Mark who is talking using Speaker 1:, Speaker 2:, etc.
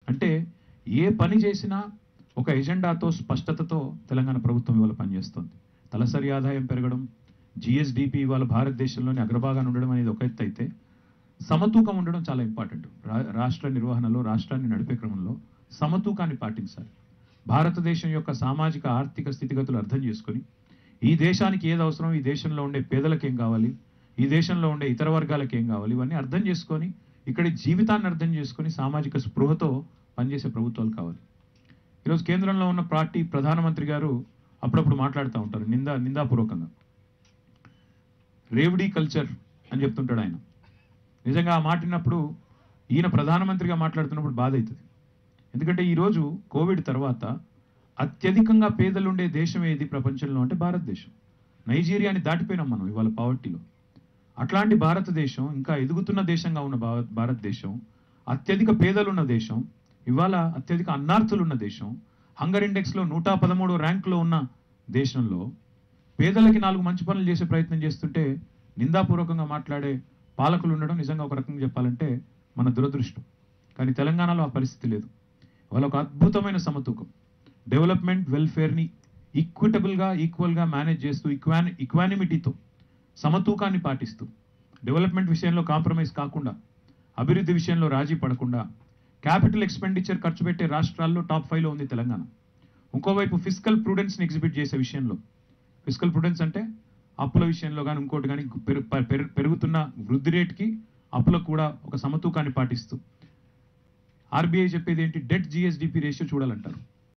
Speaker 1: అంటే ఏ పని చేసినా ఒక ఎజెండాతో స్పష్టతతో తెలంగాణ ప్రభుత్వం ఇవాళ పనిచేస్తుంది. తలసరి ఆదాయం పెరగడం, జిఎస్డిపి ఇవాళ భారతదేశంలోని అగ్రభాగాన్ని ఉండడం అనేది ఒక ఎత్తు అయితే, సమతూకం ఉండడం చాలా ఇంపార్టెంట్. రాష్ట్ర నిర్వహణలో, రాష్ట్రాన్ని నడిపే క్రమంలో సమతూకాన్ని పాటించాలి. భారతదేశం యొక్క సామాజిక ఆర్థిక స్థితిగతులు అర్థం చేసుకొని, ఈ దేశానికి ఏది అవసరం, ఈ దేశంలో ఉండే పేదలకు ఏం కావాలి, ఈ దేశంలో ఉండే ఇతర వర్గాలకు ఏం కావాలి, ఇవన్నీ అర్థం చేసుకొని, ఇక్కడి జీవితాన్ని అర్థం చేసుకొని సామాజిక స్పృహతో పనిచేసే ప్రభుత్వాలు కావాలి. ఈరోజు కేంద్రంలో ఉన్న పార్టీ ప్రధానమంత్రి గారు అప్పుడప్పుడు మాట్లాడుతూ ఉంటారు నిందాపూర్వకంగా. రేవడీ కల్చర్ అని చెప్తుంటాడు ఆయన. నిజంగా ఆ మాటినప్పుడు, ఈయన ప్రధానమంత్రిగా మాట్లాడుతున్నప్పుడు బాధ అవుతుంది. ఎందుకంటే ఈరోజు కోవిడ్ తర్వాత అత్యధికంగా పేదలుండే దేశం ఏది ప్రపంచంలో అంటే భారతదేశం. నైజీరియాని దాటిపోయినాం మనం ఇవాళ పావర్టీలో. అట్లాంటి భారతదేశం, ఇంకా ఎదుగుతున్న దేశంగా ఉన్న భారతదేశం, అత్యధిక పేదలున్న దేశం, ఇవాళ అత్యధిక అన్నార్థులున్న దేశం, హంగర్ ఇండెక్స్లో 113వ ర్యాంకులో ఉన్న దేశంలో పేదలకి 4 మంచి పనులు చేసే ప్రయత్నం చేస్తుంటే నిందాపూర్వకంగా మాట్లాడే పాలకులు ఉండడం నిజంగా ఒక రకంగా చెప్పాలంటే మన దురదృష్టం. కానీ తెలంగాణలో ఆ పరిస్థితి లేదు. వాళ్ళ ఒక అద్భుతమైన సమతూకం, డెవలప్మెంట్ వెల్ఫేర్ని ఈక్వల్గా మేనేజ్ చేస్తూ, ఈక్వానిమిటీతో సమతూకాన్ని పాటిస్తూ, డెవలప్మెంట్ విషయంలో కాంప్రమైజ్ కాకుండా, అభివృద్ధి విషయంలో రాజీ పడకుండా, క్యాపిటల్ ఎక్స్పెండిచర్ ఖర్చు పెట్టే రాష్ట్రాల్లో టాప్ 5లో ఉంది తెలంగాణ. ఇంకోవైపు ఫిస్కల్ ప్రుడెన్స్ని ఎగ్జిబిట్ చేసే విషయంలో, ఫిస్కల్ ప్రుడెన్స్ అంటే అప్పుల విషయంలో కానీ ఇంకోటి కానీ పెరుగుతున్న వృద్ధి రేట్కి అప్పులకు కూడా ఒక సమతూకాన్ని పాటిస్తూ, ఆర్బీఐ చెప్పేది ఏంటి, డెట్ జిఎస్డిపి రేషియో చూడాలంటారు.